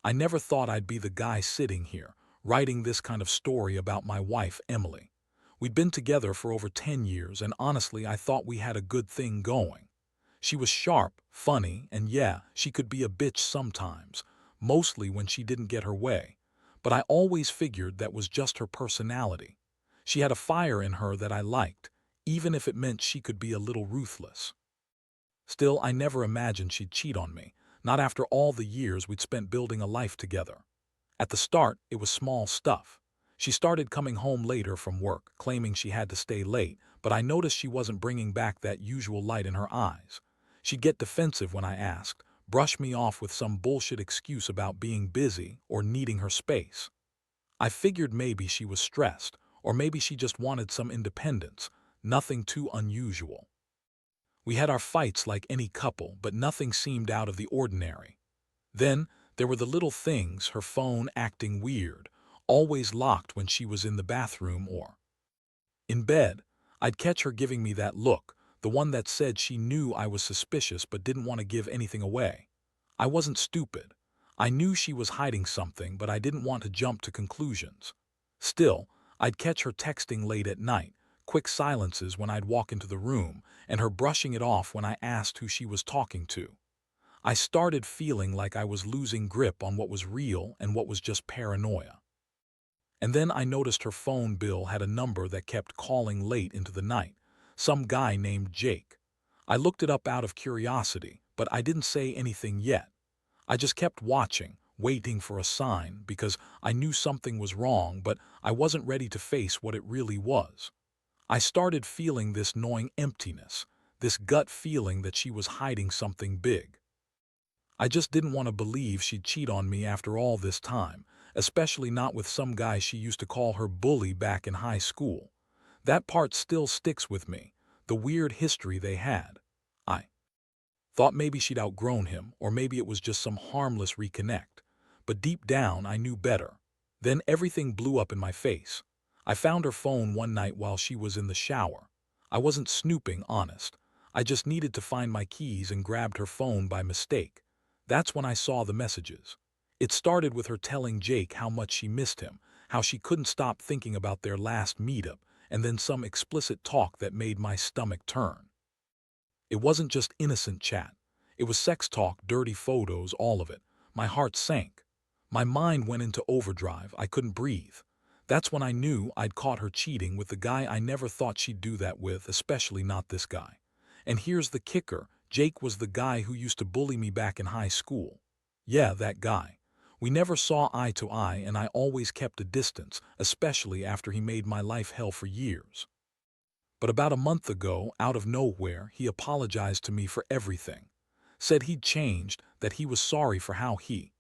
I never thought I'd be the guy sitting here, writing this kind of story about my wife, Emily. We'd been together for over 10 years, and honestly, I thought we had a good thing going. She was sharp, funny, and yeah, she could be a bitch sometimes, mostly when she didn't get her way. But I always figured that was just her personality. She had a fire in her that I liked, even if it meant she could be a little ruthless. Still, I never imagined she'd cheat on me, not after all the years we'd spent building a life together. At the start, it was small stuff. She started coming home later from work, claiming she had to stay late, but I noticed she wasn't bringing back that usual light in her eyes. She'd get defensive when I asked, brush me off with some bullshit excuse about being busy or needing her space. I figured maybe she was stressed, or maybe she just wanted some independence, nothing too unusual. We had our fights like any couple, but nothing seemed out of the ordinary. Then, there were the little things, her phone acting weird, always locked when she was in the bathroom or in bed. I'd catch her giving me that look, the one that said she knew I was suspicious but didn't want to give anything away. I wasn't stupid. I knew she was hiding something, but I didn't want to jump to conclusions. Still, I'd catch her texting late at night, quick silences when I'd walk into the room, and her brushing it off when I asked who she was talking to. I started feeling like I was losing grip on what was real and what was just paranoia. And then I noticed her phone bill had a number that kept calling late into the night, some guy named Jake. I looked it up out of curiosity, but I didn't say anything yet. I just kept watching, waiting for a sign, because I knew something was wrong, but I wasn't ready to face what it really was. I started feeling this gnawing emptiness, this gut feeling that she was hiding something big. I just didn't want to believe she'd cheat on me after all this time, especially not with some guy she used to call her bully back in high school. That part still sticks with me, the weird history they had. I thought maybe she'd outgrown him, or maybe it was just some harmless reconnect. But deep down, I knew better. Then everything blew up in my face. I found her phone one night while she was in the shower. I wasn't snooping, honest. I just needed to find my keys and grabbed her phone by mistake. That's when I saw the messages. It started with her telling Jake how much she missed him, how she couldn't stop thinking about their last meetup, and then some explicit talk that made my stomach turn. It wasn't just innocent chat. It was sex talk, dirty photos, all of it. My heart sank. My mind went into overdrive. I couldn't breathe. That's when I knew I'd caught her cheating with the guy I never thought she'd do that with, especially not this guy. And here's the kicker. Jake was the guy who used to bully me back in high school. Yeah, that guy. We never saw eye to eye, and I always kept a distance, especially after he made my life hell for years. But about a month ago, out of nowhere, he apologized to me for everything. Said he'd changed, that he was sorry for how he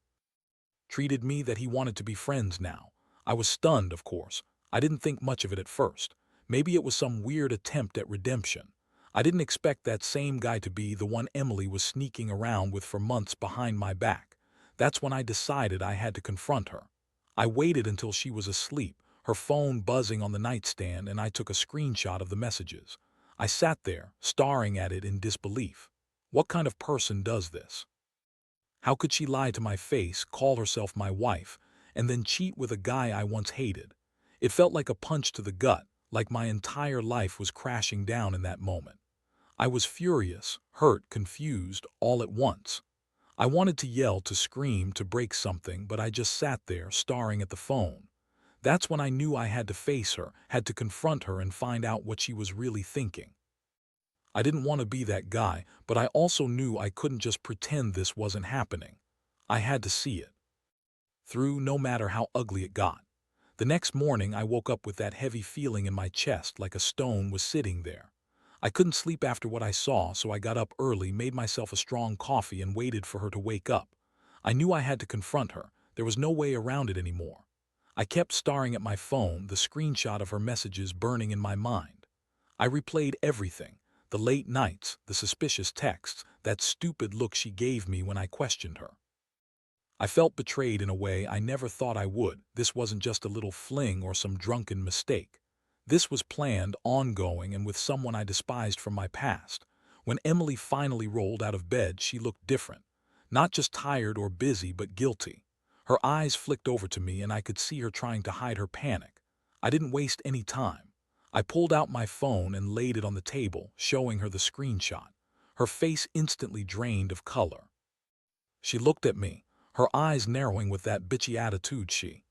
treated me, that he wanted to be friends now. I was stunned, of course. I didn't think much of it at first. Maybe it was some weird attempt at redemption. I didn't expect that same guy to be the one Emily was sneaking around with for months behind my back. That's when I decided I had to confront her. I waited until she was asleep, her phone buzzing on the nightstand, and I took a screenshot of the messages. I sat there, staring at it in disbelief. What kind of person does this? How could she lie to my face, call herself my wife, and then cheat with a guy I once hated? It felt like a punch to the gut, like my entire life was crashing down in that moment. I was furious, hurt, confused, all at once. I wanted to yell, to scream, to break something, but I just sat there, staring at the phone. That's when I knew I had to face her, had to confront her and find out what she was really thinking. I didn't want to be that guy, but I also knew I couldn't just pretend this wasn't happening. I had to see it through, no matter how ugly it got. The next morning, I woke up with that heavy feeling in my chest, like a stone was sitting there. I couldn't sleep after what I saw, so I got up early, made myself a strong coffee, and waited for her to wake up. I knew I had to confront her. There was no way around it anymore. I kept staring at my phone, the screenshot of her messages burning in my mind. I replayed everything, the late nights, the suspicious texts, that stupid look she gave me when I questioned her. I felt betrayed in a way I never thought I would. This wasn't just a little fling or some drunken mistake. This was planned, ongoing, and with someone I despised from my past. When Emily finally rolled out of bed, she looked different. Not just tired or busy, but guilty. Her eyes flicked over to me and I could see her trying to hide her panic. I didn't waste any time. I pulled out my phone and laid it on the table, showing her the screenshot. Her face instantly drained of color. She looked at me, her eyes narrowing with that bitchy attitude she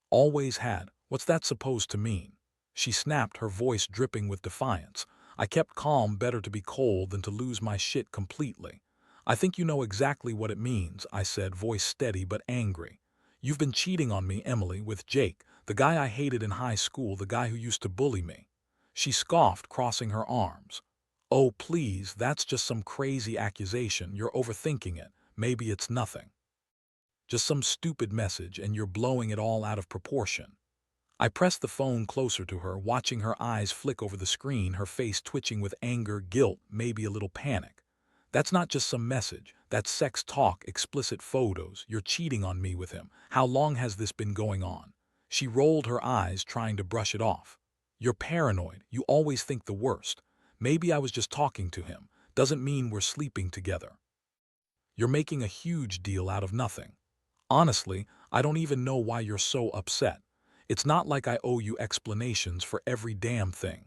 always had. What's that supposed to mean? She snapped, her voice dripping with defiance. I kept calm, better to be cold than to lose my shit completely. I think you know exactly what it means, I said, voice steady but angry. You've been cheating on me, Emily, with Jake, the guy I hated in high school, the guy who used to bully me. She scoffed, crossing her arms. Oh, please, that's just some crazy accusation. You're overthinking it. Maybe it's nothing. Just some stupid message and you're blowing it all out of proportion. I pressed the phone closer to her, watching her eyes flick over the screen, her face twitching with anger, guilt, maybe a little panic. That's not just some message. That's sex talk, explicit photos. You're cheating on me with him. How long has this been going on? She rolled her eyes, trying to brush it off. You're paranoid. You always think the worst. Maybe I was just talking to him. Doesn't mean we're sleeping together. You're making a huge deal out of nothing. Honestly, I don't even know why you're so upset. It's not like I owe you explanations for every damn thing.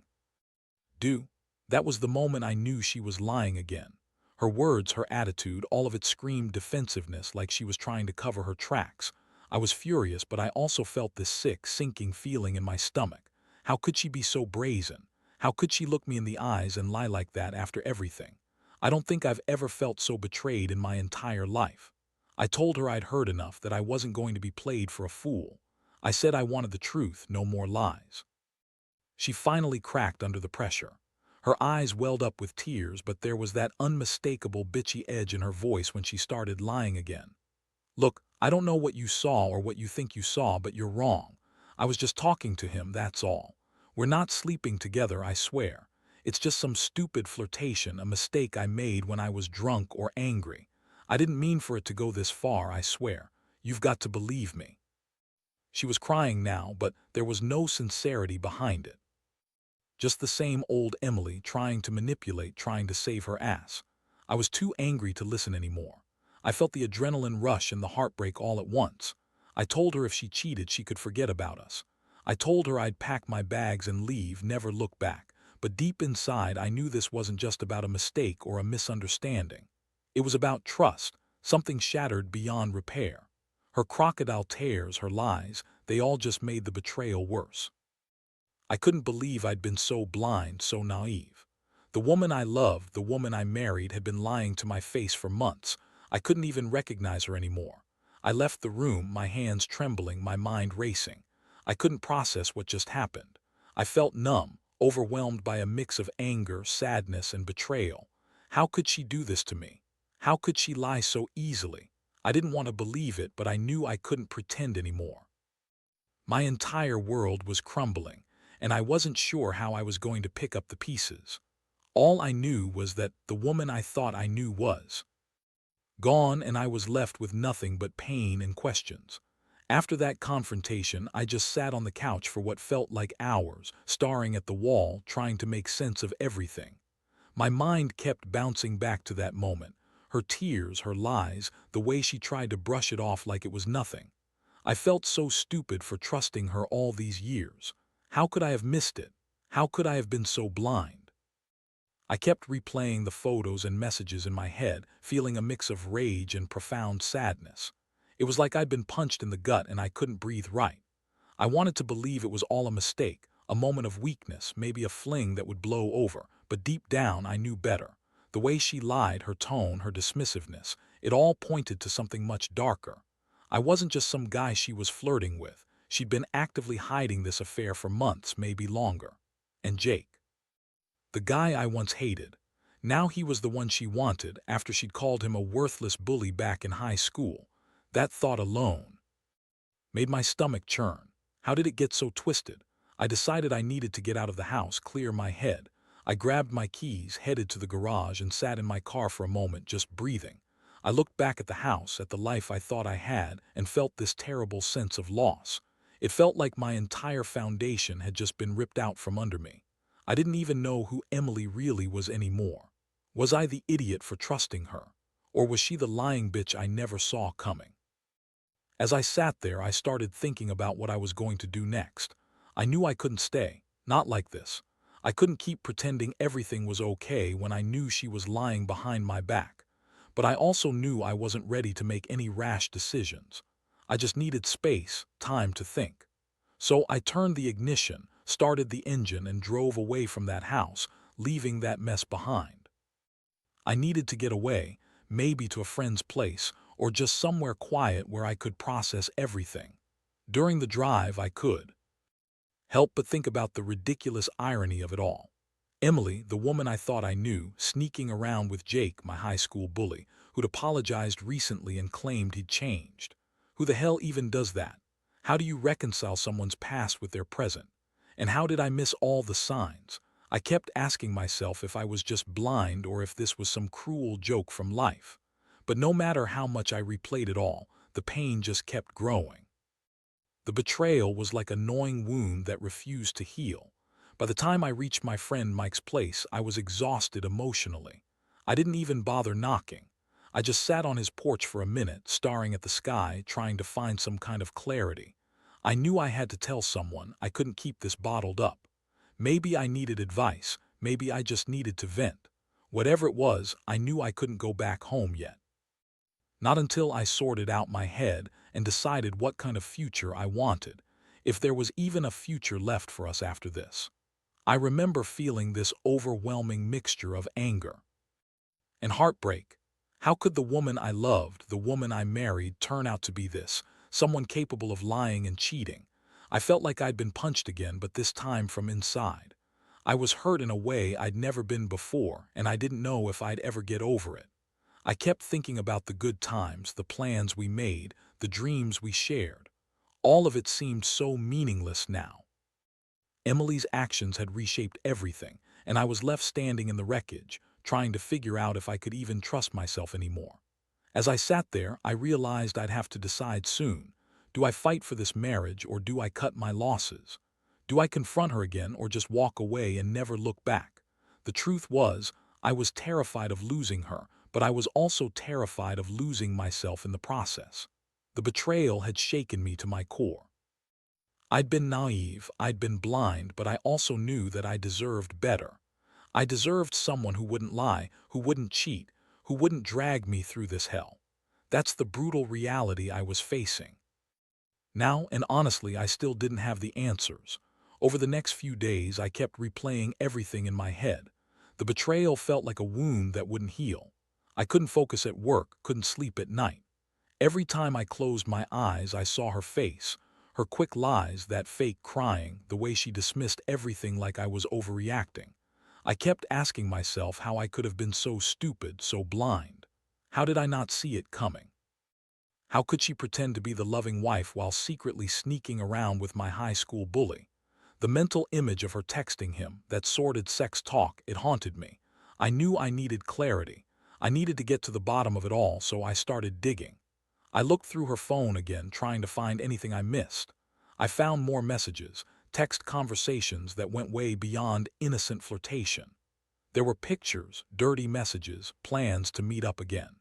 Do? That was the moment I knew she was lying again. Her words, her attitude, all of it screamed defensiveness, like she was trying to cover her tracks. I was furious, but I also felt this sick, sinking feeling in my stomach. How could she be so brazen? How could she look me in the eyes and lie like that after everything? I don't think I've ever felt so betrayed in my entire life. I told her I'd heard enough, that I wasn't going to be played for a fool. I said I wanted the truth, no more lies. She finally cracked under the pressure. Her eyes welled up with tears, but there was that unmistakable bitchy edge in her voice when she started lying again. Look, I don't know what you saw or what you think you saw, but you're wrong. I was just talking to him, that's all. We're not sleeping together, I swear. It's just some stupid flirtation, a mistake I made when I was drunk or angry. I didn't mean for it to go this far, I swear. You've got to believe me. She was crying now, but there was no sincerity behind it. Just the same old Emily, trying to manipulate, trying to save her ass. I was too angry to listen anymore. I felt the adrenaline rush and the heartbreak all at once. I told her if she cheated, she could forget about us. I told her I'd pack my bags and leave, never look back. But deep inside, I knew this wasn't just about a mistake or a misunderstanding. It was about trust, something shattered beyond repair. Her crocodile tears, her lies, they all just made the betrayal worse. I couldn't believe I'd been so blind, so naive. The woman I loved, the woman I married, had been lying to my face for months. I couldn't even recognize her anymore. I left the room, my hands trembling, my mind racing. I couldn't process what just happened. I felt numb, overwhelmed by a mix of anger, sadness, and betrayal. How could she do this to me? How could she lie so easily? I didn't want to believe it, but I knew I couldn't pretend anymore. My entire world was crumbling, and I wasn't sure how I was going to pick up the pieces. All I knew was that the woman I thought I knew was gone, and I was left with nothing but pain and questions. After that confrontation, I just sat on the couch for what felt like hours, staring at the wall, trying to make sense of everything. My mind kept bouncing back to that moment, her tears, her lies, the way she tried to brush it off like it was nothing. I felt so stupid for trusting her all these years. How could I have missed it? How could I have been so blind? I kept replaying the photos and messages in my head, feeling a mix of rage and profound sadness. It was like I'd been punched in the gut and I couldn't breathe right. I wanted to believe it was all a mistake, a moment of weakness, maybe a fling that would blow over, but deep down I knew better. The way she lied, her tone, her dismissiveness, it all pointed to something much darker. I wasn't just some guy she was flirting with. She'd been actively hiding this affair for months, maybe longer. And Jake, the guy I once hated, now he was the one she wanted after she'd called him a worthless bully back in high school. That thought alone made my stomach churn. How did it get so twisted? I decided I needed to get out of the house, clear my head. I grabbed my keys, headed to the garage, and sat in my car for a moment, just breathing. I looked back at the house, at the life I thought I had, and felt this terrible sense of loss. It felt like my entire foundation had just been ripped out from under me. I didn't even know who Emily really was anymore. Was I the idiot for trusting her? Or was she the lying bitch I never saw coming? As I sat there, I started thinking about what I was going to do next. I knew I couldn't stay. Not like this. I couldn't keep pretending everything was okay when I knew she was lying behind my back. But I also knew I wasn't ready to make any rash decisions. I just needed space, time to think. So I turned the ignition, started the engine, and drove away from that house, leaving that mess behind. I needed to get away, maybe to a friend's place, or just somewhere quiet where I could process everything. During the drive, I could help but think about the ridiculous irony of it all. Emily, the woman I thought I knew, sneaking around with Jake, my high school bully, who'd apologized recently and claimed he'd changed. Who the hell even does that? How do you reconcile someone's past with their present? And how did I miss all the signs? I kept asking myself if I was just blind or if this was some cruel joke from life. But no matter how much I replayed it all, the pain just kept growing. The betrayal was like a gnawing wound that refused to heal. By the time I reached my friend Mike's place, I was exhausted emotionally. I didn't even bother knocking. I just sat on his porch for a minute, staring at the sky, trying to find some kind of clarity. I knew I had to tell someone. I couldn't keep this bottled up. Maybe I needed advice. Maybe I just needed to vent. Whatever it was, I knew I couldn't go back home yet. Not until I sorted out my head and decided what kind of future I wanted, if there was even a future left for us after this. I remember feeling this overwhelming mixture of anger and heartbreak. How could the woman I loved, the woman I married, turn out to be this, someone capable of lying and cheating? I felt like I'd been punched again, but this time from inside. I was hurt in a way I'd never been before, and I didn't know if I'd ever get over it. I kept thinking about the good times, the plans we made, the dreams we shared. All of it seemed so meaningless now. Emily's actions had reshaped everything, and I was left standing in the wreckage, trying to figure out if I could even trust myself anymore. As I sat there, I realized I'd have to decide soon. Do I fight for this marriage, or do I cut my losses? Do I confront her again, or just walk away and never look back? The truth was, I was terrified of losing her, but I was also terrified of losing myself in the process. The betrayal had shaken me to my core. I'd been naive, I'd been blind, but I also knew that I deserved better. I deserved someone who wouldn't lie, who wouldn't cheat, who wouldn't drag me through this hell. That's the brutal reality I was facing. Now, and honestly, I still didn't have the answers. Over the next few days, I kept replaying everything in my head. The betrayal felt like a wound that wouldn't heal. I couldn't focus at work, couldn't sleep at night. Every time I closed my eyes, I saw her face, her quick lies, that fake crying, the way she dismissed everything like I was overreacting. I kept asking myself how I could have been so stupid, so blind. How did I not see it coming? How could she pretend to be the loving wife while secretly sneaking around with my high school bully? The mental image of her texting him, that sordid sex talk, it haunted me. I knew I needed clarity. I needed to get to the bottom of it all, so I started digging. I looked through her phone again, trying to find anything I missed. I found more messages, text conversations that went way beyond innocent flirtation. There were pictures, dirty messages, plans to meet up again.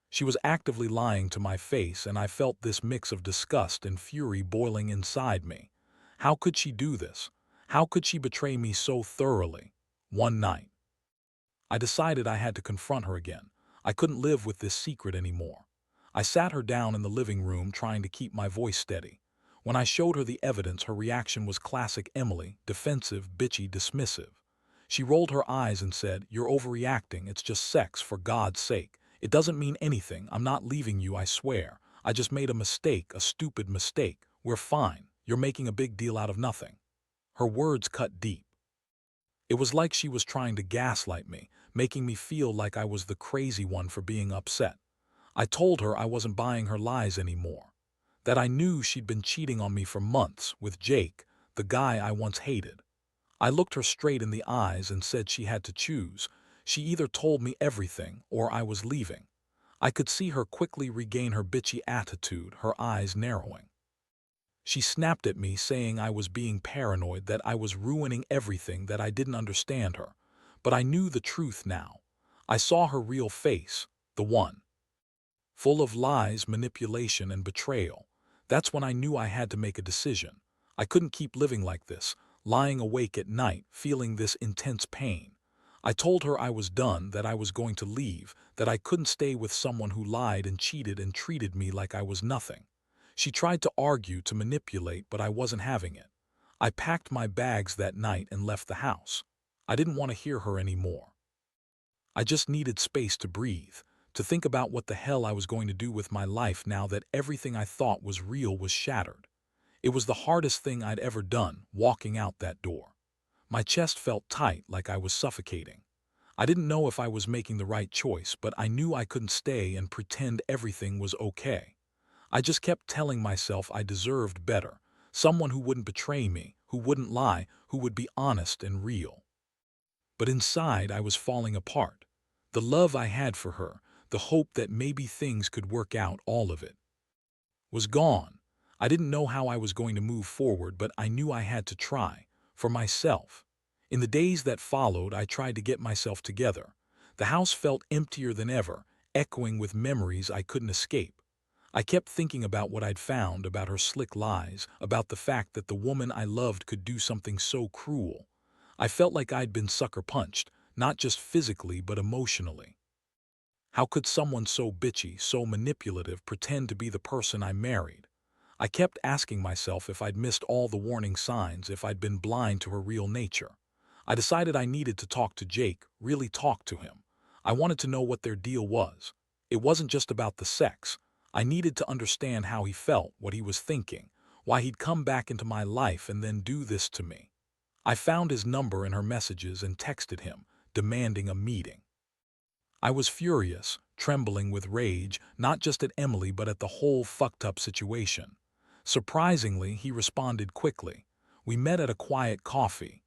She was actively lying to my face, and I felt this mix of disgust and fury boiling inside me. How could she do this? How could she betray me so thoroughly? One night, I decided I had to confront her again. I couldn't live with this secret anymore. I sat her down in the living room, trying to keep my voice steady. When I showed her the evidence, her reaction was classic Emily, defensive, bitchy, dismissive. She rolled her eyes and said, "You're overreacting. It's just sex, for God's sake. It doesn't mean anything. I'm not leaving you, I swear. I just made a mistake, a stupid mistake. We're fine. You're making a big deal out of nothing." Her words cut deep. It was like she was trying to gaslight me, making me feel like I was the crazy one for being upset. I told her I wasn't buying her lies anymore. That I knew she'd been cheating on me for months with Jake, the guy I once hated. I looked her straight in the eyes and said she had to choose. She either told me everything or I was leaving. I could see her quickly regain her bitchy attitude, her eyes narrowing. She snapped at me, saying I was being paranoid, that I was ruining everything, that I didn't understand her. But I knew the truth now. I saw her real face, the one full of lies, manipulation, and betrayal. That's when I knew I had to make a decision. I couldn't keep living like this, lying awake at night, feeling this intense pain. I told her I was done, that I was going to leave, that I couldn't stay with someone who lied and cheated and treated me like I was nothing. She tried to argue, to manipulate, but I wasn't having it. I packed my bags that night and left the house. I didn't want to hear her anymore. I just needed space to breathe, to think about what the hell I was going to do with my life now that everything I thought was real was shattered. It was the hardest thing I'd ever done, walking out that door. My chest felt tight, like I was suffocating. I didn't know if I was making the right choice, but I knew I couldn't stay and pretend everything was okay. I just kept telling myself I deserved better, someone who wouldn't betray me, who wouldn't lie, who would be honest and real. But inside, I was falling apart. The love I had for her, the hope that maybe things could work out, all of it was gone. I didn't know how I was going to move forward, but I knew I had to try, for myself. In the days that followed, I tried to get myself together. The house felt emptier than ever, echoing with memories I couldn't escape. I kept thinking about what I'd found, about her slick lies, about the fact that the woman I loved could do something so cruel. I felt like I'd been sucker punched, not just physically but emotionally. How could someone so bitchy, so manipulative, pretend to be the person I married? I kept asking myself if I'd missed all the warning signs, if I'd been blind to her real nature. I decided I needed to talk to Jake, really talk to him. I wanted to know what their deal was. It wasn't just about the sex. I needed to understand how he felt, what he was thinking, why he'd come back into my life and then do this to me. I found his number in her messages and texted him, demanding a meeting. I was furious, trembling with rage, not just at Emily but at the whole fucked-up situation. Surprisingly, he responded quickly. We met at a quiet coffee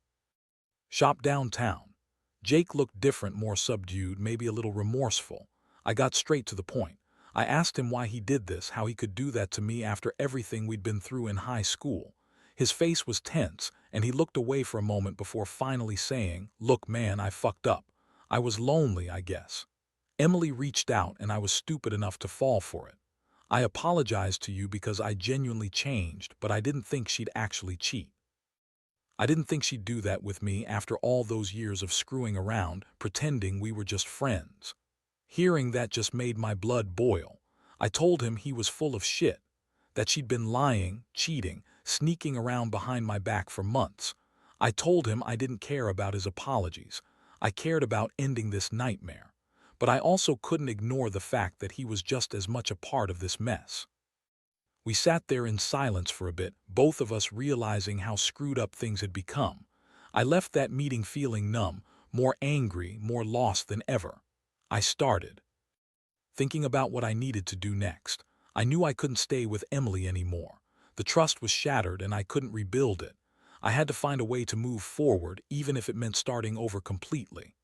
shop downtown. Jake looked different, more subdued, maybe a little remorseful. I got straight to the point. I asked him why he did this, how he could do that to me after everything we'd been through in high school. His face was tense, and he looked away for a moment before finally saying, "Look, man, I fucked up. I was lonely, I guess. Emily reached out and I was stupid enough to fall for it. I apologized to you because I genuinely changed, but I didn't think she'd actually cheat. I didn't think she'd do that with me after all those years of screwing around, pretending we were just friends." Hearing that just made my blood boil. I told him he was full of shit, that she'd been lying, cheating, sneaking around behind my back for months. I told him I didn't care about his apologies. I cared about ending this nightmare. But I also couldn't ignore the fact that he was just as much a part of this mess. We sat there in silence for a bit, both of us realizing how screwed up things had become. I left that meeting feeling numb, more angry, more lost than ever. I started thinking about what I needed to do next. I knew I couldn't stay with Emily anymore. The trust was shattered and I couldn't rebuild it. I had to find a way to move forward, even if it meant starting over completely.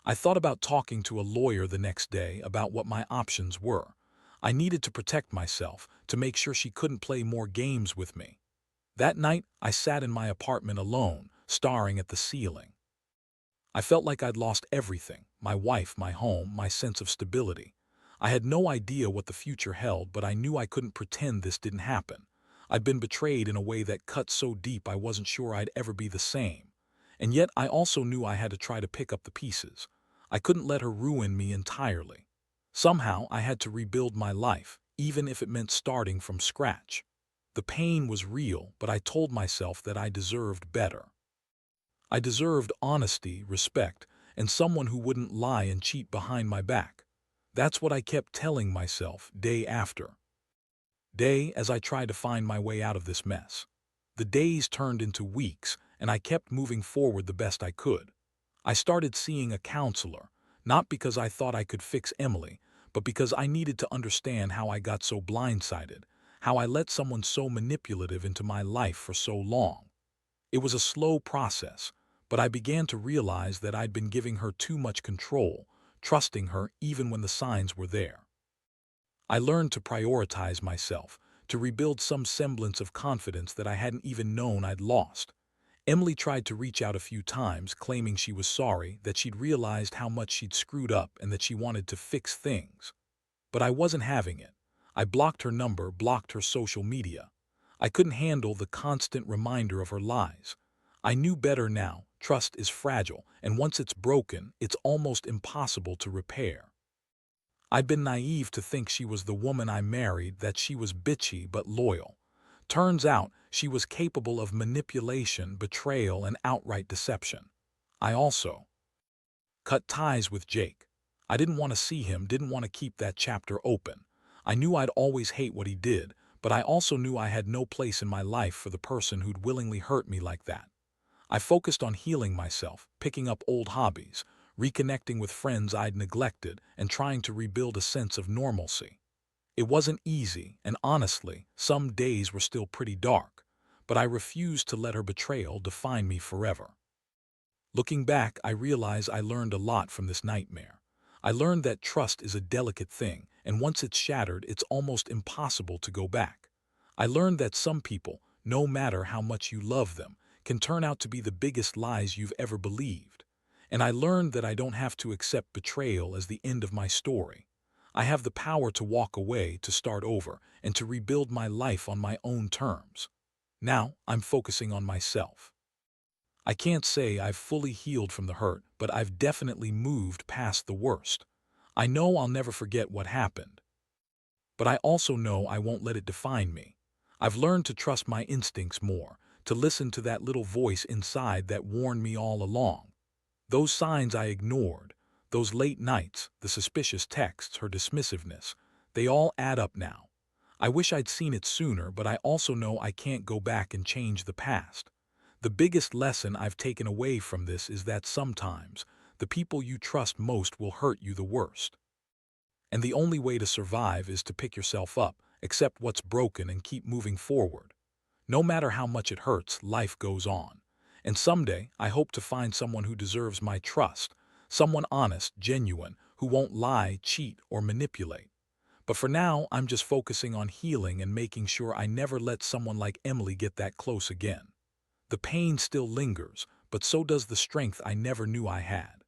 I thought about talking to a lawyer the next day about what my options were. I needed to protect myself, to make sure she couldn't play more games with me. That night, I sat in my apartment alone, staring at the ceiling. I felt like I'd lost everything: my wife, my home, my sense of stability. I had no idea what the future held, but I knew I couldn't pretend this didn't happen. I'd been betrayed in a way that cut so deep I wasn't sure I'd ever be the same. And yet I also knew I had to try to pick up the pieces. I couldn't let her ruin me entirely. Somehow I had to rebuild my life, even if it meant starting from scratch. The pain was real, but I told myself that I deserved better. I deserved honesty, respect, and someone who wouldn't lie and cheat behind my back. That's what I kept telling myself day after day as I tried to find my way out of this mess. The days turned into weeks, and I kept moving forward the best I could. I started seeing a counselor, not because I thought I could fix Emily, but because I needed to understand how I got so blindsided, how I let someone so manipulative into my life for so long. It was a slow process, but I began to realize that I'd been giving her too much control, trusting her even when the signs were there. I learned to prioritize myself, to rebuild some semblance of confidence that I hadn't even known I'd lost. Emily tried to reach out a few times, claiming she was sorry, that she'd realized how much she'd screwed up and that she wanted to fix things. But I wasn't having it. I blocked her number, blocked her social media. I couldn't handle the constant reminder of her lies. I knew better now. Trust is fragile, and once it's broken, it's almost impossible to repair. I'd been naive to think she was the woman I married, that she was bitchy but loyal. Turns out she was capable of manipulation, betrayal, and outright deception. I also cut ties with Jake. I didn't want to see him, didn't want to keep that chapter open. I knew I'd always hate what he did, but I also knew I had no place in my life for the person who'd willingly hurt me like that. I focused on healing myself, picking up old hobbies, reconnecting with friends I'd neglected, and trying to rebuild a sense of normalcy. It wasn't easy, and honestly, some days were still pretty dark, but I refused to let her betrayal define me forever. Looking back, I realize I learned a lot from this nightmare. I learned that trust is a delicate thing, and once it's shattered, it's almost impossible to go back. I learned that some people, no matter how much you love them, can turn out to be the biggest lies you've ever believed. And I learned that I don't have to accept betrayal as the end of my story. I have the power to walk away, to start over, and to rebuild my life on my own terms. Now, I'm focusing on myself. I can't say I've fully healed from the hurt, but I've definitely moved past the worst. I know I'll never forget what happened, but I also know I won't let it define me. I've learned to trust my instincts more, to listen to that little voice inside that warned me all along. Those signs I ignored, those late nights, the suspicious texts, her dismissiveness, they all add up now. I wish I'd seen it sooner, but I also know I can't go back and change the past. The biggest lesson I've taken away from this is that sometimes the people you trust most will hurt you the worst. And the only way to survive is to pick yourself up, accept what's broken, and keep moving forward. No matter how much it hurts, life goes on. And someday, I hope to find someone who deserves my trust, someone honest, genuine, who won't lie, cheat, or manipulate. But for now, I'm just focusing on healing and making sure I never let someone like Emily get that close again. The pain still lingers, but so does the strength I never knew I had.